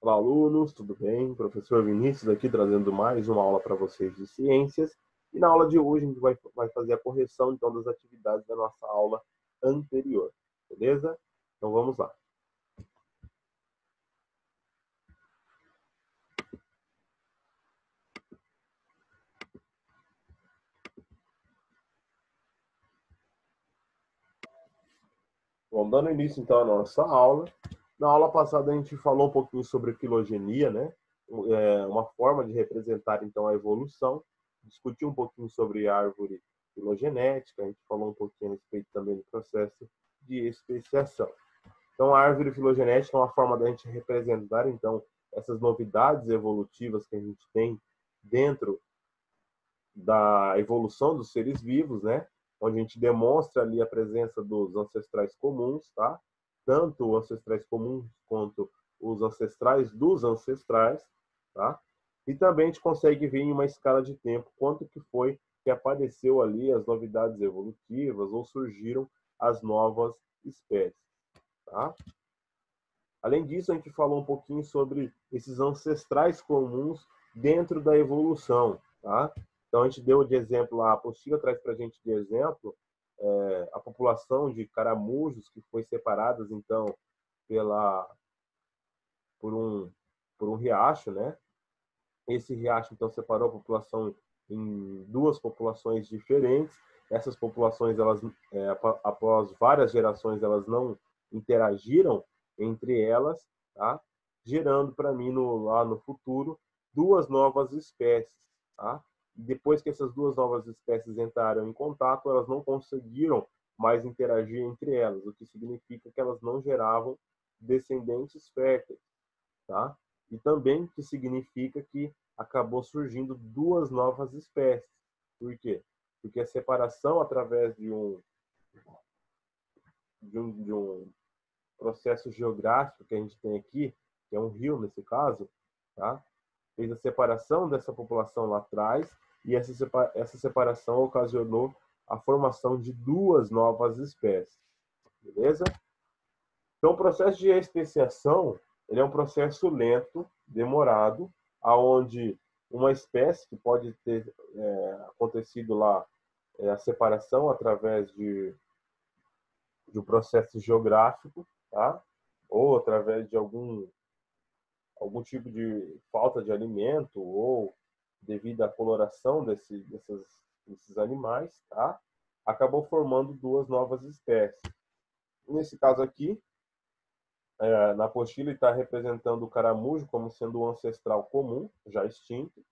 Olá, alunos, tudo bem? Professor Vinícius aqui trazendo mais uma aula para vocês de ciências. E na aula de hoje a gente vai fazer a correção então das atividades da nossa aula anterior, beleza? Então vamos lá. Bom, dando início então à nossa aula. Na aula passada a gente falou um pouquinho sobre filogenia, né? Uma forma de representar então a evolução. Discutiu um pouquinho sobre árvore filogenética, a gente falou um pouquinho a respeito também do processo de especiação. Então, a árvore filogenética é uma forma da gente representar, então, essas novidades evolutivas que a gente tem dentro da evolução dos seres vivos, né? Onde a gente demonstra ali a presença dos ancestrais comuns, tá? Tanto os ancestrais comuns quanto os ancestrais dos ancestrais, tá? E também a gente consegue ver em uma escala de tempo quanto que foi que apareceu ali as novidades evolutivas ou surgiram as novas espécies, tá? Além disso, a gente falou um pouquinho sobre esses ancestrais comuns dentro da evolução, tá? Então, a gente deu de exemplo, a apostila traz para a gente de exemplo a população de caramujos que foi separadas, então, pela, por, um, por um riacho, né? Esse riacho, então, separou a população em duas populações diferentes. Essas populações, elas, após várias gerações, elas não interagiram entre elas, tá? Gerando para mim lá no futuro duas novas espécies, tá? E depois que essas duas novas espécies entraram em contato, elas não conseguiram mais interagir entre elas, o que significa que elas não geravam descendentes férteis, tá? E também que significa que acabou surgindo duas novas espécies. Por quê? Porque a separação através de um processo geográfico que a gente tem aqui, que é um rio nesse caso, tá? Fez a separação dessa população lá atrás e essa separação ocasionou a formação de duas novas espécies, beleza? Então, o processo de especiação ele é um processo lento, demorado, aonde uma espécie que pode ter acontecido lá a separação através de um processo geográfico, tá? Ou através de algum tipo de falta de alimento ou devido à coloração desses animais, tá? Acabou formando duas novas espécies. Nesse caso aqui, na apostila está representando o caramujo como sendo um ancestral comum, já extinto.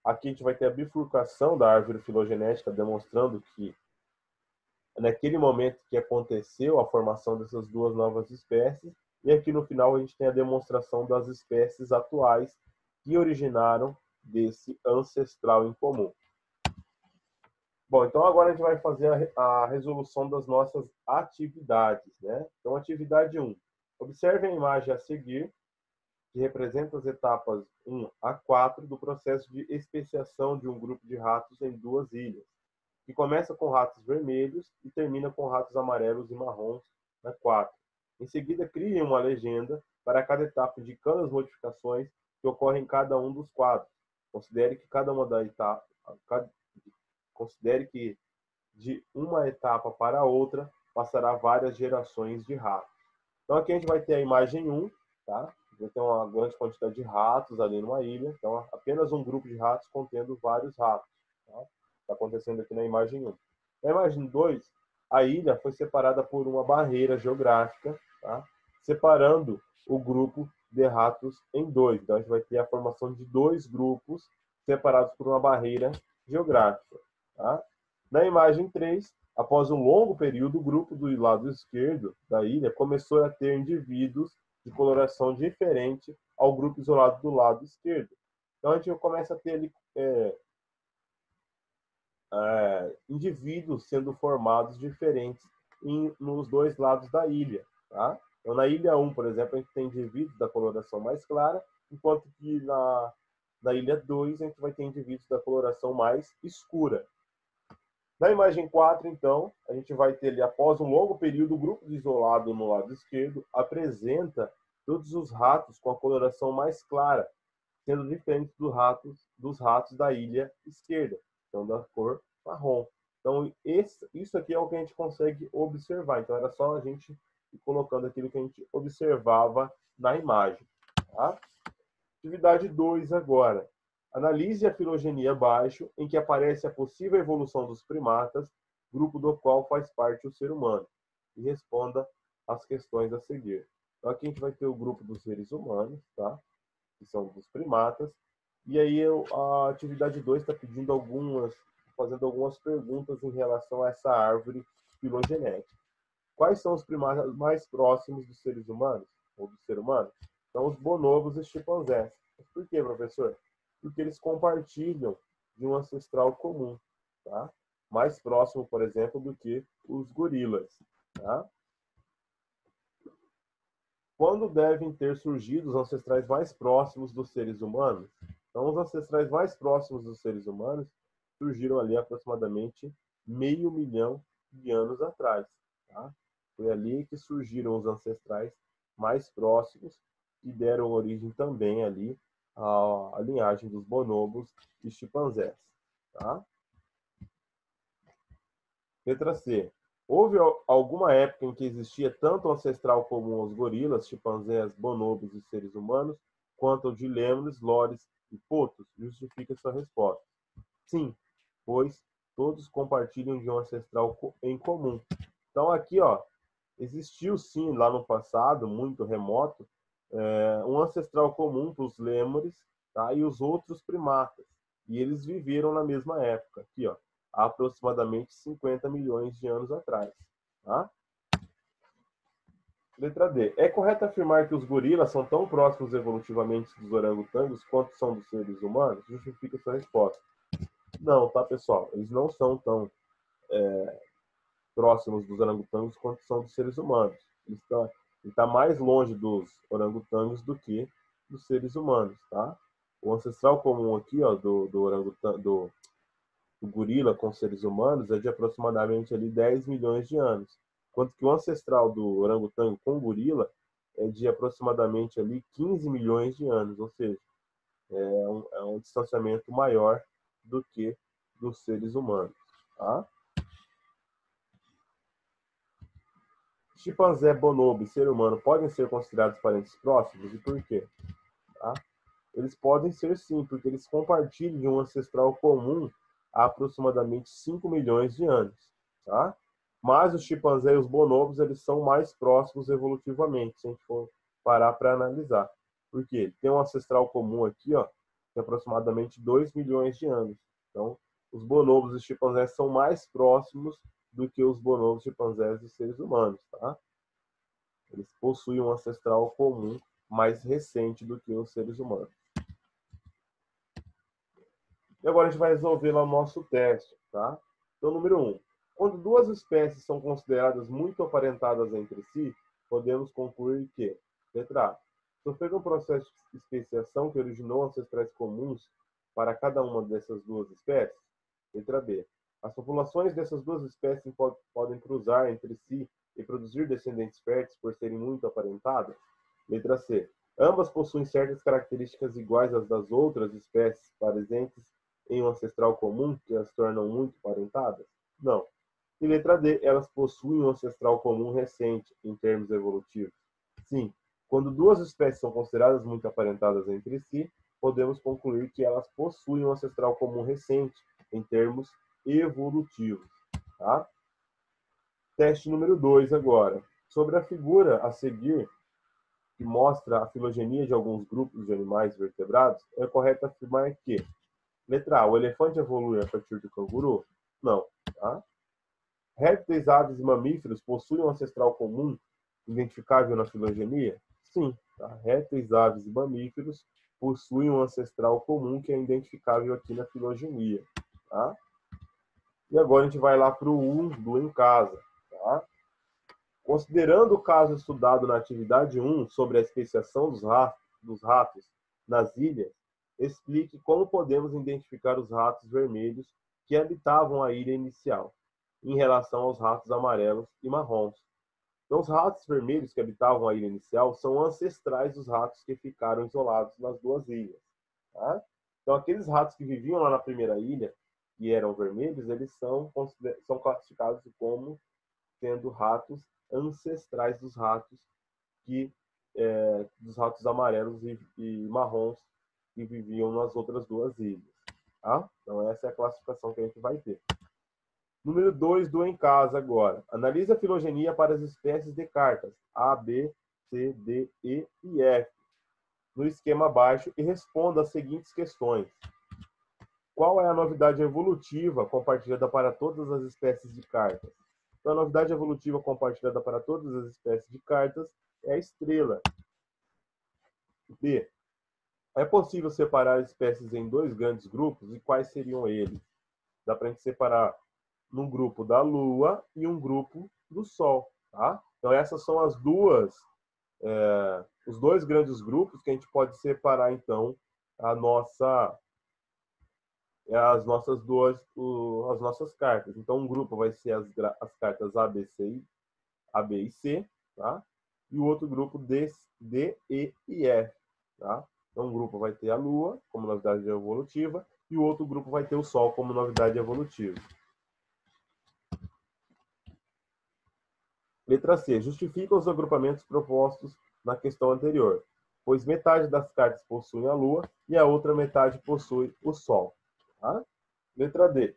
Aqui a gente vai ter a bifurcação da árvore filogenética, demonstrando que naquele momento que aconteceu a formação dessas duas novas espécies, e aqui no final a gente tem a demonstração das espécies atuais que originaram desse ancestral em comum. Bom, então agora a gente vai fazer a resolução das nossas atividades, né? Então, atividade 1. Observe a imagem a seguir, que representa as etapas 1 a 4 do processo de especiação de um grupo de ratos em duas ilhas, que começa com ratos vermelhos e termina com ratos amarelos e marrons na 4. Em seguida, crie uma legenda para cada etapa, indicando as modificações que ocorrem em cada um dos quadros. Considere que considere que de uma etapa para outra passará várias gerações de ratos. Então aqui a gente vai ter a imagem 1, tá? Vai ter uma grande quantidade de ratos ali numa ilha. Então apenas um grupo de ratos contendo vários ratos. Tá? Está acontecendo aqui na imagem 1. Na imagem 2, a ilha foi separada por uma barreira geográfica, tá? Separando o grupo de ratos em dois. Então a gente vai ter a formação de dois grupos separados por uma barreira geográfica. Tá? Na imagem 3, após um longo período, o grupo do lado esquerdo da ilha começou a ter indivíduos de coloração diferente ao grupo isolado do lado esquerdo. Então, a gente começa a ter ali, indivíduos sendo formados diferentes nos dois lados da ilha. Tá? Então, na ilha 1, por exemplo, a gente tem indivíduos da coloração mais clara, enquanto que na ilha 2, a gente vai ter indivíduos da coloração mais escura. Na imagem 4, então, a gente vai ter ali, após um longo período, o grupo isolado no lado esquerdo apresenta todos os ratos com a coloração mais clara, sendo diferentes dos ratos da ilha esquerda, então da cor marrom. Então, isso aqui é o que a gente consegue observar. Então, era só a gente ir colocando aquilo que a gente observava na imagem. Tá? Atividade 2 agora. Analise a filogenia abaixo, em que aparece a possível evolução dos primatas, grupo do qual faz parte o ser humano, e responda as questões a seguir. Então, aqui a gente vai ter o grupo dos seres humanos, tá? Que são dos primatas. E aí a atividade 2 está fazendo algumas perguntas em relação a essa árvore filogenética. Quais são os primatas mais próximos dos seres humanos, ou do ser humano? São os bonobos e os chimpanzés. Mas por quê, professor? Porque eles compartilham de um ancestral comum, tá? Mais próximo, por exemplo, do que os gorilas, tá? Quando devem ter surgido os ancestrais mais próximos dos seres humanos? Então, os ancestrais mais próximos dos seres humanos surgiram ali aproximadamente 500 mil de anos atrás. Tá? Foi ali que surgiram os ancestrais mais próximos e deram origem também ali à linhagem dos bonobos e chimpanzés. Tá? Letra C. Houve alguma época em que existia tanto o ancestral comum aos gorilas, chimpanzés, bonobos e seres humanos, quanto ao de lêmures, lores e potos? Justifica sua resposta. Sim, pois todos compartilham de um ancestral em comum. Então aqui, ó, existiu sim lá no passado, muito remoto, um ancestral comum para os lêmures, tá, e os outros primatas. E eles viveram na mesma época. Aqui, ó, há aproximadamente 50 milhões de anos atrás. Tá? Letra D. É correto afirmar que os gorilas são tão próximos evolutivamente dos orangotangos quanto são dos seres humanos? Justifica sua resposta. Não, tá, pessoal? Eles não são tão próximos dos orangotangos quanto são dos seres humanos. Ele está mais longe dos orangotangos do que dos seres humanos, tá? O ancestral comum aqui, ó, do gorila com seres humanos é de aproximadamente ali 10 milhões de anos, enquanto que o ancestral do orangotango com gorila é de aproximadamente ali 15 milhões de anos, ou seja, é um distanciamento maior do que dos seres humanos, tá? Chimpanzé, bonobo e ser humano podem ser considerados parentes próximos e por quê? Tá? Eles podem ser sim, porque eles compartilham de um ancestral comum há aproximadamente 5 milhões de anos. Tá? Mas os chimpanzés e os bonobos eles são mais próximos evolutivamente, se a gente for parar para analisar. Por quê? Tem um ancestral comum aqui, ó, de aproximadamente 2 milhões de anos. Então, os bonobos e os chimpanzés são mais próximos do que os bonobos, chimpanzés e seres humanos. Tá? Eles possuem um ancestral comum mais recente do que os seres humanos. E agora a gente vai resolver lá o nosso teste, tá? Então, número 1. Quando duas espécies são consideradas muito aparentadas entre si, podemos concluir que, letra A, sofreram um processo de especiação que originou ancestrais comuns para cada uma dessas duas espécies. Letra B, as populações dessas duas espécies podem cruzar entre si e produzir descendentes férteis por serem muito aparentadas. Letra C, ambas possuem certas características iguais às das outras espécies presentes em um ancestral comum que as tornam muito parentadas? Não. E letra D, elas possuem um ancestral comum recente em termos evolutivos? Sim. Quando duas espécies são consideradas muito aparentadas entre si, podemos concluir que elas possuem um ancestral comum recente em termos evolutivos. Tá? Teste número 2 agora. Sobre a figura a seguir, que mostra a filogenia de alguns grupos de animais vertebrados, é correto afirmar que letra A, o elefante evolui a partir do canguru? Não. Tá? Répteis, aves e mamíferos possuem um ancestral comum identificável na filogenia? Sim. Tá? Répteis, aves e mamíferos possuem um ancestral comum que é identificável aqui na filogenia. Tá? E agora a gente vai lá para o 1 do em casa. Tá? Considerando o caso estudado na atividade 1 sobre a especiação dos ratos nas ilhas, explique como podemos identificar os ratos vermelhos que habitavam a ilha inicial, em relação aos ratos amarelos e marrons. Então, os ratos vermelhos que habitavam a ilha inicial são ancestrais dos ratos que ficaram isolados nas duas ilhas. Tá? Então, aqueles ratos que viviam lá na primeira ilha e eram vermelhos, eles são classificados como sendo ratos ancestrais dos ratos dos ratos amarelos e marrons que viviam nas outras duas ilhas. Tá? Então, essa é a classificação que a gente vai ter. Número 2 do em casa agora. Analise a filogenia para as espécies de cartas A, B, C, D, E e F no esquema abaixo e responda as seguintes questões. Qual é a novidade evolutiva compartilhada para todas as espécies de cartas? Então, a novidade evolutiva compartilhada para todas as espécies de cartas é a estrela. B. É possível separar espécies em dois grandes grupos e quais seriam eles? Dá para a gente separar num grupo da Lua e um grupo do Sol, tá? Então essas são as os dois grandes grupos que a gente pode separar então as nossas cartas. Então um grupo vai ser as cartas A, B e C, tá? E o outro grupo D, E e F, tá? Então um grupo vai ter a Lua como novidade evolutiva e o outro grupo vai ter o Sol como novidade evolutiva. Letra C. Justifica os agrupamentos propostos na questão anterior, pois metade das cartas possui a Lua e a outra metade possui o Sol. Tá? Letra D.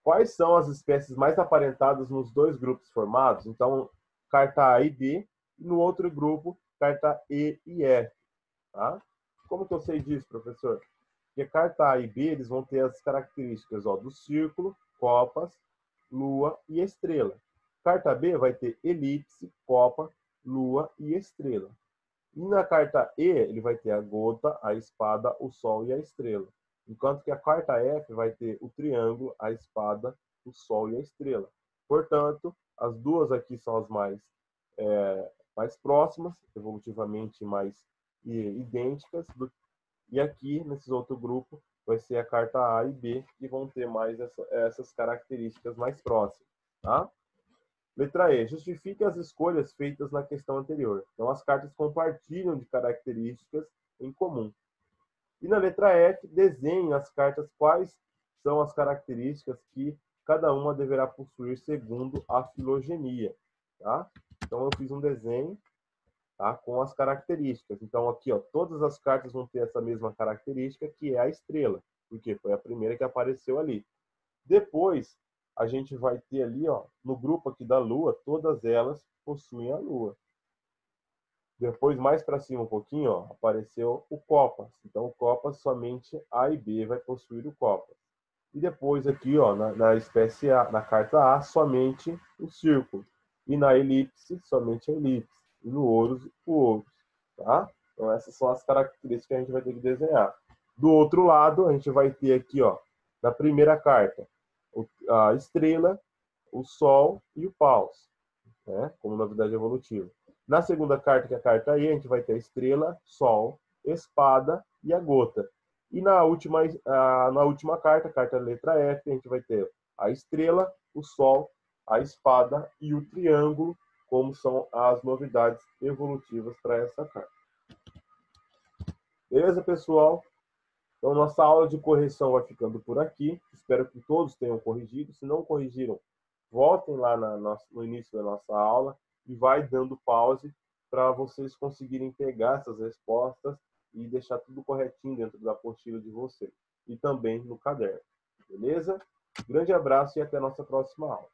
Quais são as espécies mais aparentadas nos dois grupos formados? Então, carta A e B, e no outro grupo, carta E e F. Tá? Como que eu sei disso, professor? Porque carta A e B, eles vão ter as características do círculo, copas, lua e estrela. Carta B vai ter elipse, copa, lua e estrela. E na carta E, ele vai ter a gota, a espada, o sol e a estrela. Enquanto que a carta F vai ter o triângulo, a espada, o sol e a estrela. Portanto, as duas aqui são as mais próximas, evolutivamente mais idênticas. E aqui, nesses outro grupo, vai ser a carta A e B, que vão ter mais essas características mais próximas. Tá? Letra E. Justifique as escolhas feitas na questão anterior. Então, as cartas compartilham de características em comum. E na letra F, desenhe as cartas quais são as características que cada uma deverá possuir segundo a filogenia. Tá? Então, eu fiz um desenho, tá, com as características. Então, aqui, ó, todas as cartas vão ter essa mesma característica, que é a estrela, porque foi a primeira que apareceu ali. Depois, a gente vai ter ali, ó, no grupo aqui da Lua, todas elas possuem a Lua. Depois, mais para cima um pouquinho, ó, apareceu o Copas. Então, o Copas, somente A e B vai possuir o Copas. E depois aqui, ó, na espécie A, na carta A, somente o círculo. E na elipse, somente a elipse. E no Ouros, o Ouros. Tá? Então, essas são as características que a gente vai ter que desenhar. Do outro lado, a gente vai ter aqui, ó, na primeira carta, a estrela, o sol e o paus, né? Como novidade evolutiva. Na segunda carta, que é a carta E, a gente vai ter a estrela, sol, espada e a gota. E na última carta letra F, a gente vai ter a estrela, o sol, a espada e o triângulo, como são as novidades evolutivas para essa carta. Beleza, pessoal? Então, nossa aula de correção vai ficando por aqui. Espero que todos tenham corrigido. Se não corrigiram, voltem lá no início da nossa aula e vai dando pause para vocês conseguirem pegar essas respostas e deixar tudo corretinho dentro da apostila de vocês. E também no caderno. Beleza? Grande abraço e até a nossa próxima aula.